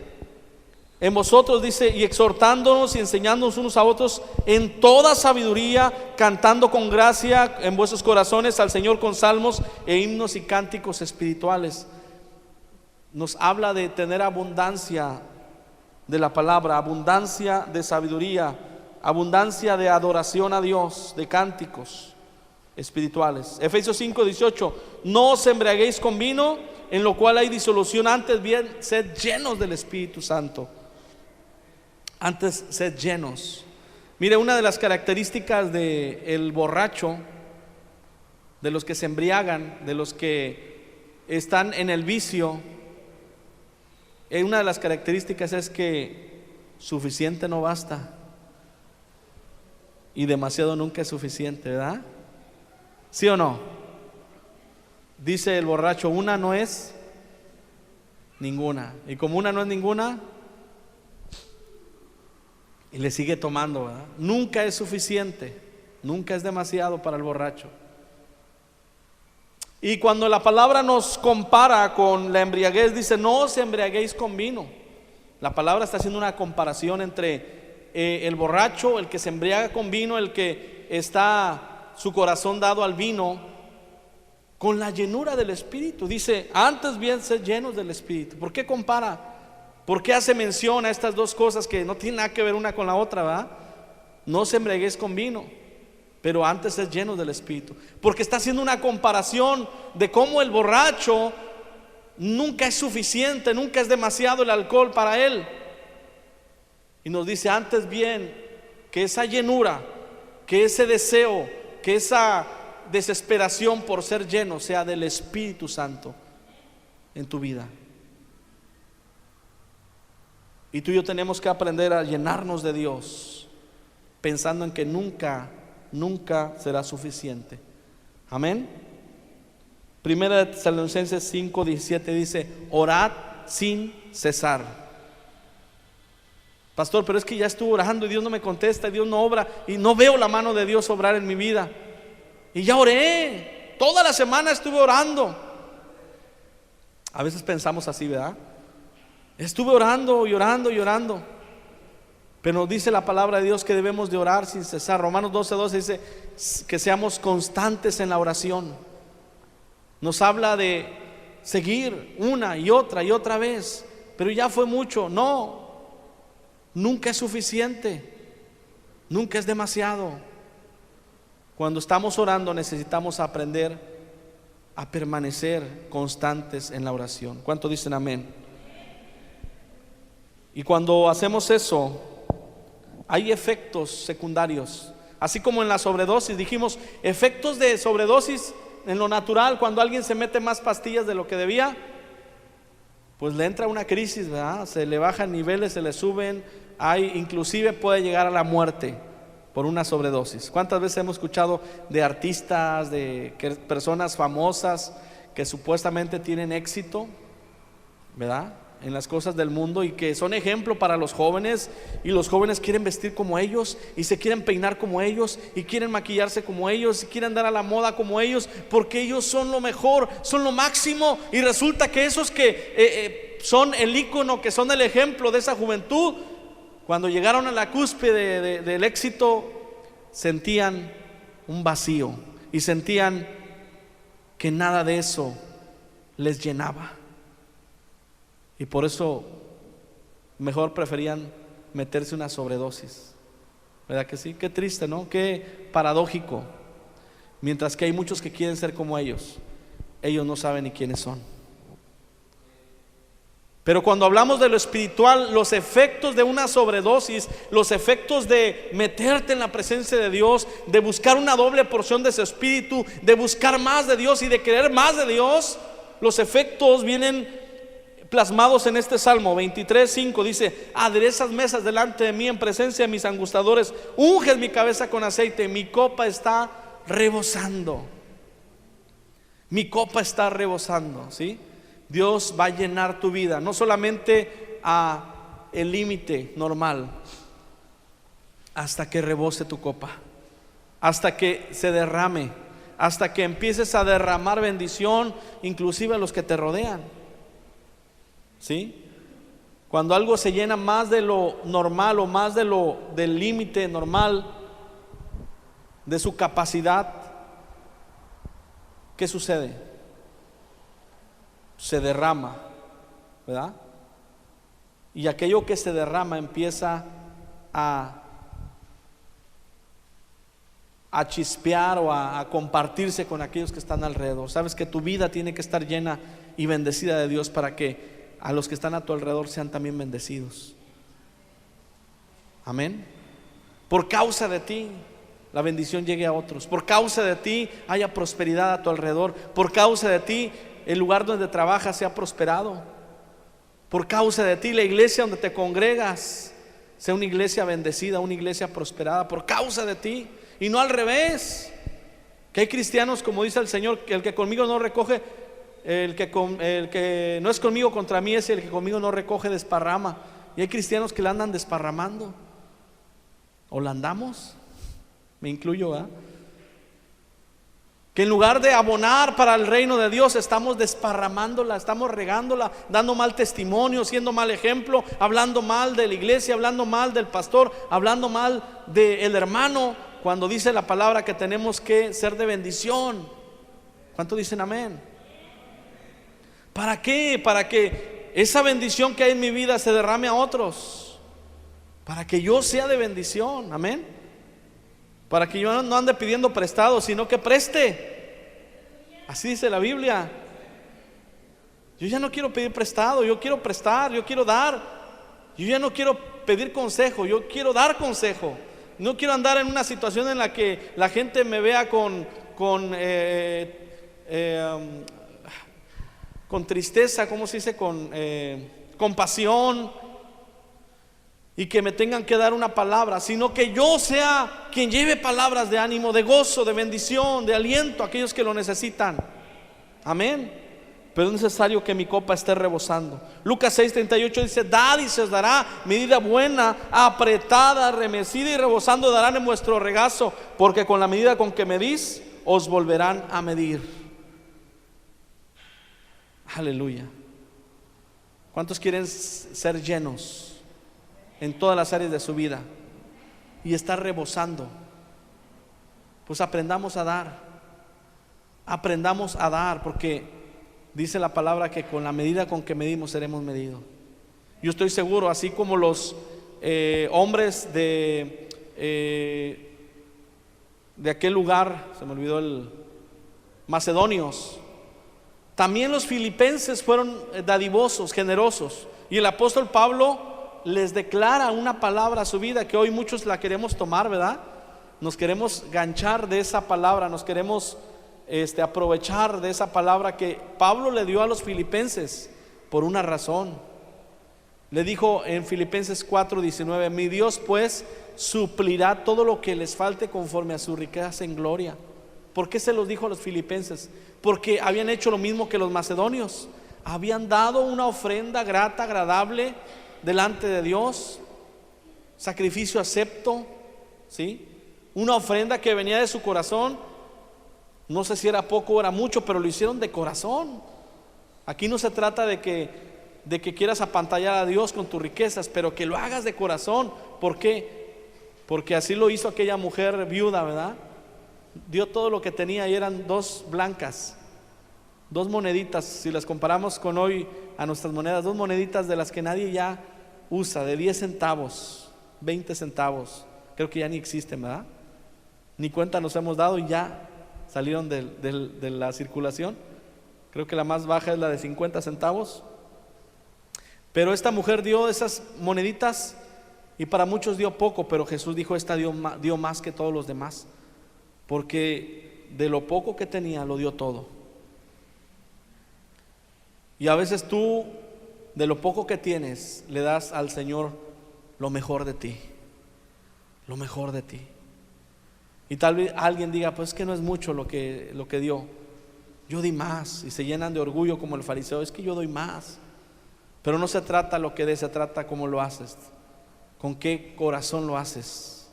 en vosotros, dice, y exhortándonos y enseñándonos unos a otros en toda sabiduría, cantando con gracia en vuestros corazones al Señor con salmos e himnos y cánticos espirituales. Nos habla de tener abundancia de la palabra, abundancia de sabiduría, abundancia de adoración a Dios, de cánticos espirituales. Efesios 5:18: no os embriaguéis con vino, en lo cual hay disolución, antes bien sed llenos del Espíritu Santo. Antes sed llenos. Mire, una de las características del borracho, de los que se embriagan, de los que están en el vicio, una de las características es que suficiente no basta y demasiado nunca es suficiente, ¿verdad? ¿Sí o no? Dice el borracho: una no es ninguna. Y como una no es ninguna, y le sigue tomando, ¿verdad? Nunca es suficiente, nunca es demasiado para el borracho. Y cuando la palabra nos compara con la embriaguez, dice: no os embriaguéis con vino. La palabra está haciendo una comparación entre el borracho, el que se embriaga con vino, el que está su corazón dado al vino, con la llenura del Espíritu. Dice: antes bien sed llenos del Espíritu. ¿Por qué compara? ¿Por qué hace mención a estas dos cosas que no tienen nada que ver una con la otra, ¿verdad? No os embriaguéis con vino, pero antes sed llenos del Espíritu. Porque está haciendo una comparación de cómo el borracho nunca es suficiente, nunca es demasiado el alcohol para él. Y nos dice: antes bien, que esa llenura, que ese deseo, que esa desesperación por ser lleno sea del Espíritu Santo en tu vida. Y tú y yo tenemos que aprender a llenarnos de Dios, pensando en que nunca será suficiente. Amén. Primera de Tesalonicenses 5:17 dice: orad sin cesar. Pastor, pero es que ya estuve orando y Dios no me contesta, y Dios no obra, y no veo la mano de Dios obrar en mi vida. Y ya oré, toda la semana estuve orando. A veces pensamos así, ¿verdad? Estuve orando y orando y orando. Pero nos dice la palabra de Dios que debemos de orar sin cesar. Romanos 12:12 dice que seamos constantes en la oración. Nos habla de seguir una y otra vez, pero ya fue mucho. No, nunca es suficiente, nunca es demasiado. Cuando estamos orando necesitamos aprender a permanecer constantes en la oración. ¿Cuánto dicen amén? Y cuando hacemos eso, hay efectos secundarios. Así como en la sobredosis, dijimos, efectos de sobredosis en lo natural, cuando alguien se mete más pastillas de lo que debía, pues le entra una crisis, ¿verdad? Se le bajan niveles, se le suben, inclusive puede llegar a la muerte por una sobredosis. ¿Cuántas veces hemos escuchado de artistas, de personas famosas que supuestamente tienen éxito, ¿verdad?, en las cosas del mundo, y que son ejemplo para los jóvenes, y los jóvenes quieren vestir como ellos, y se quieren peinar como ellos, y quieren maquillarse como ellos, y quieren andar a la moda como ellos, porque ellos son lo mejor, son lo máximo, y resulta que esos que son el ícono, que son el ejemplo de esa juventud, cuando llegaron a la cúspide del éxito, sentían un vacío, y sentían que nada de eso les llenaba. Y por eso mejor preferían meterse una sobredosis. ¿Verdad que sí? Qué triste, ¿no? Qué paradójico. Mientras que hay muchos que quieren ser como ellos no saben ni quiénes son. Pero cuando hablamos de lo espiritual, los efectos de una sobredosis, los efectos de meterte en la presencia de Dios, de buscar una doble porción de su espíritu, de buscar más de Dios y de querer más de Dios, los efectos vienen plasmados en este Salmo 23:5. Dice: aderezas mesas delante de mí en presencia de mis angustadores, unges mi cabeza con aceite, mi copa está rebosando. Mi copa está rebosando, ¿sí? Dios va a llenar tu vida, no solamente a el límite normal, hasta que rebose tu copa, hasta que se derrame, hasta que empieces a derramar bendición, inclusive a los que te rodean. ¿Sí? Cuando algo se llena más de lo normal, o más del límite normal de su capacidad, ¿qué sucede? Se derrama, ¿verdad? Y aquello que se derrama empieza a chispear o a compartirse con aquellos que están alrededor. Sabes que tu vida tiene que estar llena y bendecida de Dios para que a los que están a tu alrededor sean también bendecidos. Amén. Por causa de ti la bendición llegue a otros. Por causa de ti haya prosperidad a tu alrededor. Por causa de ti el lugar donde trabajas sea prosperado. Por causa de ti la iglesia donde te congregas sea una iglesia bendecida, una iglesia prosperada. Por causa de ti, y no al revés. Que hay cristianos, como dice el Señor, que el que conmigo no recoge, el que no es conmigo contra mí, es el que conmigo no recoge, desparrama. Y hay cristianos que la andan desparramando, o la andamos, me incluyo, ¿eh? Que en lugar de abonar para el reino de Dios, estamos desparramándola, estamos regándola, dando mal testimonio, siendo mal ejemplo, hablando mal de la iglesia, hablando mal del pastor, hablando mal del hermano, cuando dice la palabra que tenemos que ser de bendición. ¿Cuánto dicen amén? ¿Para qué? Para que esa bendición que hay en mi vida se derrame a otros, para que yo sea de bendición. Amén. Para que yo no ande pidiendo prestado, sino que preste. Así dice la Biblia. Yo ya no quiero pedir prestado, yo quiero prestar, yo quiero dar. Yo ya no quiero pedir consejo, yo quiero dar consejo. No quiero andar en una situación en la que la gente me vea con tristeza, ¿cómo se dice? Con compasión, y que me tengan que dar una palabra, sino que yo sea quien lleve palabras de ánimo, de gozo, de bendición, de aliento a aquellos que lo necesitan. Amén. Pero es necesario que mi copa esté rebosando. Lucas 6:38 dice: dad y se os dará, medida buena, apretada, remecida y rebosando darán en vuestro regazo, porque con la medida con que medís os volverán a medir. Aleluya. ¿Cuántos quieren ser llenos en todas las áreas de su vida y estar rebosando? Pues aprendamos a dar, porque dice la palabra que con la medida con que medimos seremos medidos. Yo estoy seguro, así como los hombres de aquel lugar, se me olvidó el macedonios, también los filipenses fueron dadivosos, generosos, y el apóstol Pablo les declara una palabra a su vida que hoy muchos la queremos tomar, ¿verdad? Nos queremos ganchar de esa palabra, nos queremos aprovechar de esa palabra que Pablo le dio a los filipenses por una razón. Le dijo en Filipenses 4:19: mi Dios pues suplirá todo lo que les falte conforme a su riqueza en gloria. ¿Por qué se los dijo a los filipenses? Porque habían hecho lo mismo que los macedonios. Habían dado una ofrenda grata, agradable delante de Dios, sacrificio acepto, ¿sí? Una ofrenda que venía de su corazón. No sé si era poco o era mucho, pero lo hicieron de corazón. Aquí no se trata de que quieras apantallar a Dios con tus riquezas, pero que lo hagas de corazón. ¿Por qué? Porque así lo hizo aquella mujer viuda, ¿verdad? Dio todo lo que tenía y eran 2 blancas, 2 moneditas. Si las comparamos con hoy a nuestras monedas, 2 moneditas de las que nadie ya usa, de 10 centavos, 20 centavos. Creo que ya ni existen, ¿verdad? Ni cuenta nos hemos dado y ya salieron de la circulación. Creo que la más baja es la de 50 centavos. Pero esta mujer dio esas moneditas y para muchos dio poco, pero Jesús dijo: esta dio más que todos los demás, porque de lo poco que tenía lo dio todo. Y a veces tú, de lo poco que tienes, le das al Señor lo mejor de ti, lo mejor de ti. Y tal vez alguien diga: pues es que no es mucho lo que dio, yo di más. Y se llenan de orgullo como el fariseo: es que yo doy más. Pero no se trata lo que des, se trata cómo lo haces, con qué corazón lo haces.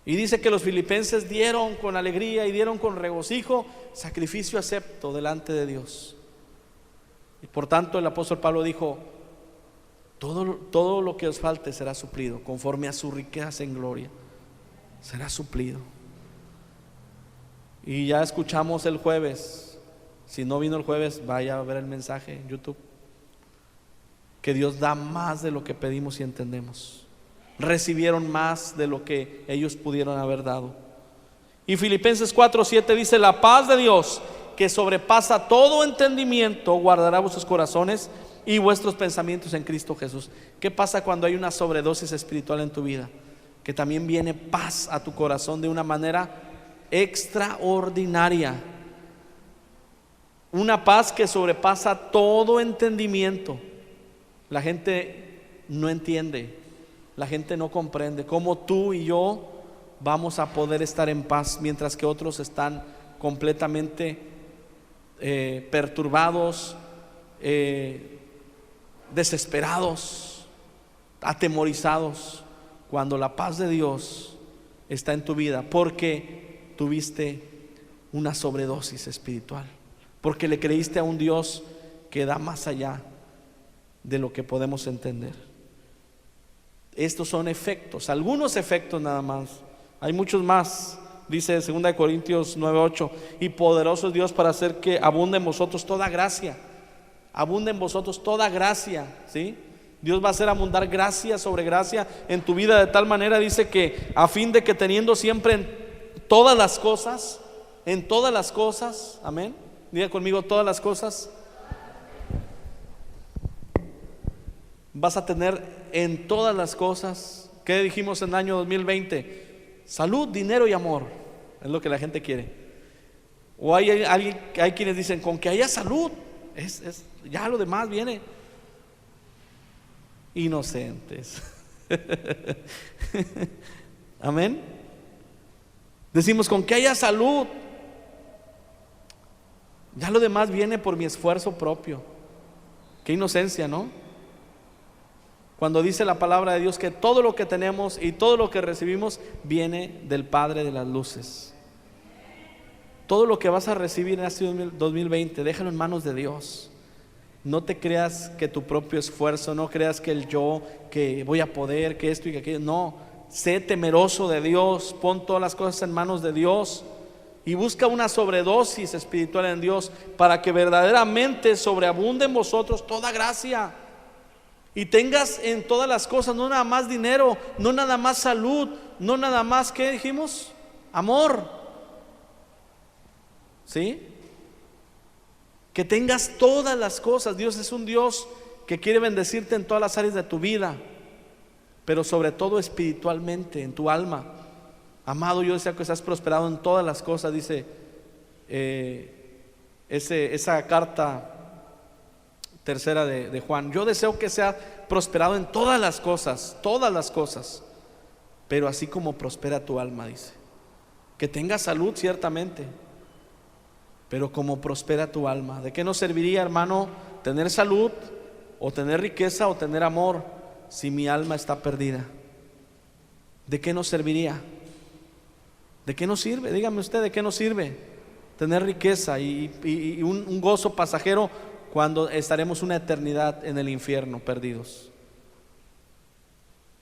Y dice que los filipenses dieron con alegría y dieron con regocijo, sacrificio acepto delante de Dios. Y por tanto el apóstol Pablo dijo: todo lo que os falte será suplido, conforme a su riqueza en gloria, será suplido. Y ya escuchamos el jueves, si no vino el jueves, vaya a ver el mensaje en YouTube, que Dios da más de lo que pedimos y entendemos. Recibieron más de lo que ellos pudieron haber dado. Y Filipenses 4:7 dice: la paz de Dios, que sobrepasa todo entendimiento, guardará vuestros corazones y vuestros pensamientos en Cristo Jesús. ¿Qué pasa cuando hay una sobredosis espiritual en tu vida? Que también viene paz a tu corazón de una manera extraordinaria. Una paz que sobrepasa todo entendimiento. La gente no entiende, la gente no comprende cómo tú y yo vamos a poder estar en paz mientras que otros están completamente perturbados, desesperados, atemorizados, cuando la paz de Dios está en tu vida, porque tuviste una sobredosis espiritual, porque le creíste a un Dios que da más allá de lo que podemos entender. Estos son efectos, algunos efectos nada más. Hay muchos más. Dice 2 Corintios 9:8: y poderoso es Dios para hacer que abunde en vosotros toda gracia. Abunde en vosotros toda gracia, ¿sí? Dios va a hacer abundar gracia sobre gracia en tu vida, de tal manera, dice, que a fin de que teniendo siempre en todas las cosas, amén. Diga conmigo: todas las cosas. Vas a tener en todas las cosas. ¿Qué dijimos en el año 2020? Salud, dinero y amor. Es lo que la gente quiere. O hay quienes dicen: con que haya salud, ya lo demás viene. Inocentes. Amén. Decimos: con que haya salud, ya lo demás viene por mi esfuerzo propio. Qué inocencia, ¿no? Cuando dice la palabra de Dios que todo lo que tenemos y todo lo que recibimos viene del Padre de las luces. Todo lo que vas a recibir en este 2020, déjalo en manos de Dios. No te creas que tu propio esfuerzo, no creas que el yo, que voy a poder, que esto y que aquello. No, sé temeroso de Dios, pon todas las cosas en manos de Dios y busca una sobredosis espiritual en Dios para que verdaderamente sobreabunde en vosotros toda gracia y tengas en todas las cosas, no nada más dinero, no nada más salud, no nada más, ¿qué dijimos? Amor. ¿Sí? Que tengas todas las cosas. Dios es un Dios que quiere bendecirte en todas las áreas de tu vida, pero sobre todo espiritualmente, en tu alma. Amado, yo deseo que seas prosperado en todas las cosas, dice esa carta tercera de Juan. Yo deseo que sea prosperado en todas las cosas, pero así como prospera tu alma, dice. Que tengas salud ciertamente, pero como prospera tu alma. ¿De qué nos serviría, hermano, tener salud o tener riqueza o tener amor si mi alma está perdida? ¿De qué nos serviría? ¿De qué nos sirve? Dígame usted, ¿de qué nos sirve tener riqueza y un gozo pasajero cuando estaremos una eternidad en el infierno perdidos?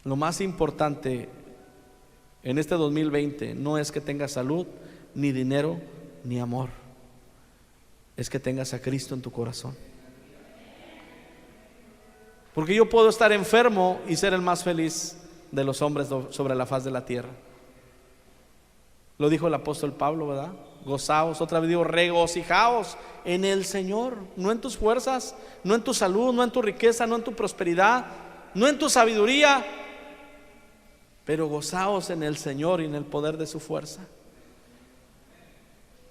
Lo más importante en este 2020 no es que tengas salud, ni dinero, ni amor. Es que tengas a Cristo en tu corazón. Porque yo puedo estar enfermo y ser el más feliz de los hombres sobre la faz de la tierra. Lo dijo el apóstol Pablo, ¿verdad? Gozaos, otra vez digo, regocijaos en el Señor, no en tus fuerzas, no en tu salud, no en tu riqueza, no en tu prosperidad, no en tu sabiduría, pero gozaos en el Señor y en el poder de su fuerza.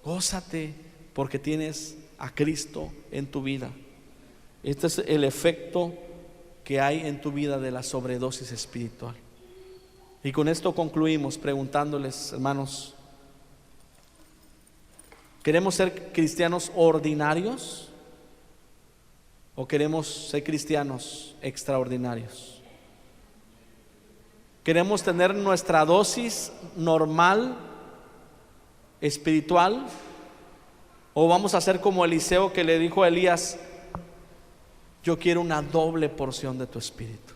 Gózate porque tienes a Cristo en tu vida. Este es el efecto que hay en tu vida de la sobredosis espiritual. Y con esto concluimos preguntándoles, hermanos, ¿queremos ser cristianos ordinarios o queremos ser cristianos extraordinarios? ¿Queremos tener nuestra dosis normal espiritual o vamos a ser como Eliseo, que le dijo a Elías: yo quiero una doble porción de tu espíritu?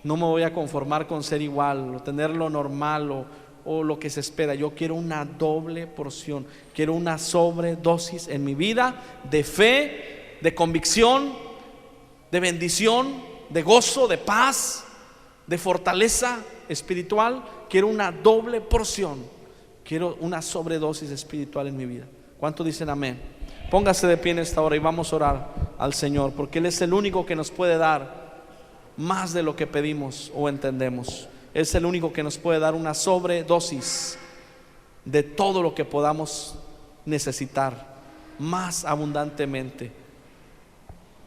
No me voy a conformar con ser igual o tener lo normal o lo que se espera. Yo quiero una doble porción. Quiero una sobredosis en mi vida de fe, de convicción, de bendición, de gozo, de paz, de fortaleza espiritual. Quiero una doble porción. Quiero una sobredosis espiritual en mi vida. ¿Cuántos dicen amén? Póngase de pie en esta hora y vamos a orar al Señor, porque Él es el único que nos puede dar más de lo que pedimos o entendemos. Es el único que nos puede dar una sobredosis de todo lo que podamos necesitar, más abundantemente.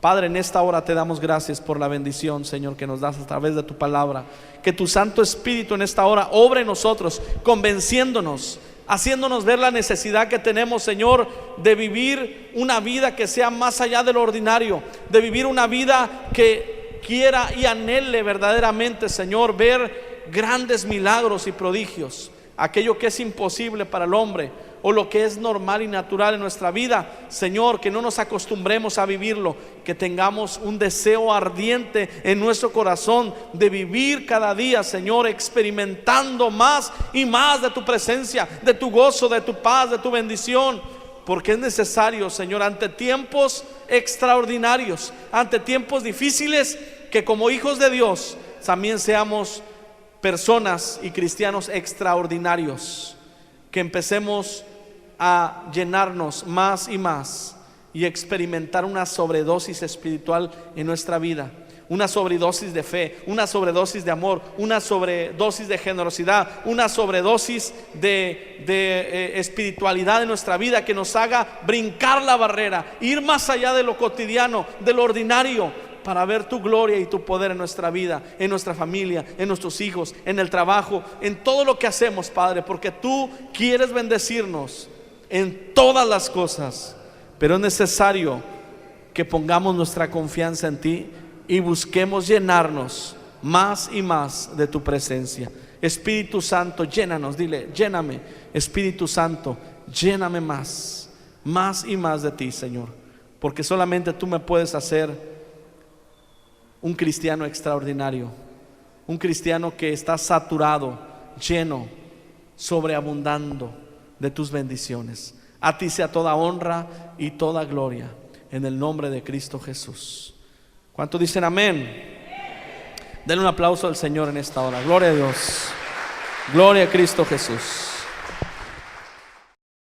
Padre, en esta hora te damos gracias por la bendición, Señor, que nos das a través de tu palabra. Que tu Santo Espíritu en esta hora obre en nosotros, convenciéndonos, haciéndonos ver la necesidad que tenemos, Señor, de vivir una vida que sea más allá de lo ordinario, de vivir una vida que quiera y anhele verdaderamente, Señor, ver grandes milagros y prodigios. Aquello que es imposible para el hombre o lo que es normal y natural en nuestra vida, Señor, que no nos acostumbremos a vivirlo, que tengamos un deseo ardiente en nuestro corazón de vivir cada día, Señor, experimentando más y más de tu presencia, de tu gozo, de tu paz, de tu bendición. Porque es necesario, Señor, ante tiempos extraordinarios, ante tiempos difíciles, que como hijos de Dios también seamos personas y cristianos extraordinarios, que empecemos a llenarnos más y más y experimentar una sobredosis espiritual en nuestra vida, una sobredosis de fe, una sobredosis de amor, una sobredosis de generosidad, una sobredosis de espiritualidad en nuestra vida, que nos haga brincar la barrera, ir más allá de lo cotidiano, de lo ordinario, para ver tu gloria y tu poder en nuestra vida, en nuestra familia, en nuestros hijos, en el trabajo, en todo lo que hacemos, Padre, porque tú quieres bendecirnos en todas las cosas, pero es necesario que pongamos nuestra confianza en ti y busquemos llenarnos más y más de tu presencia. Espíritu Santo, llénanos, dile, lléname. Espíritu Santo, lléname más y más de ti, Señor, porque solamente tú me puedes hacer un cristiano extraordinario, un cristiano que está saturado, lleno, sobreabundando, de tus bendiciones. A ti sea toda honra y toda gloria en el nombre de Cristo Jesús. ¿Cuántos dicen amén? Denle un aplauso al Señor en esta hora. Gloria a Dios. Gloria a Cristo Jesús.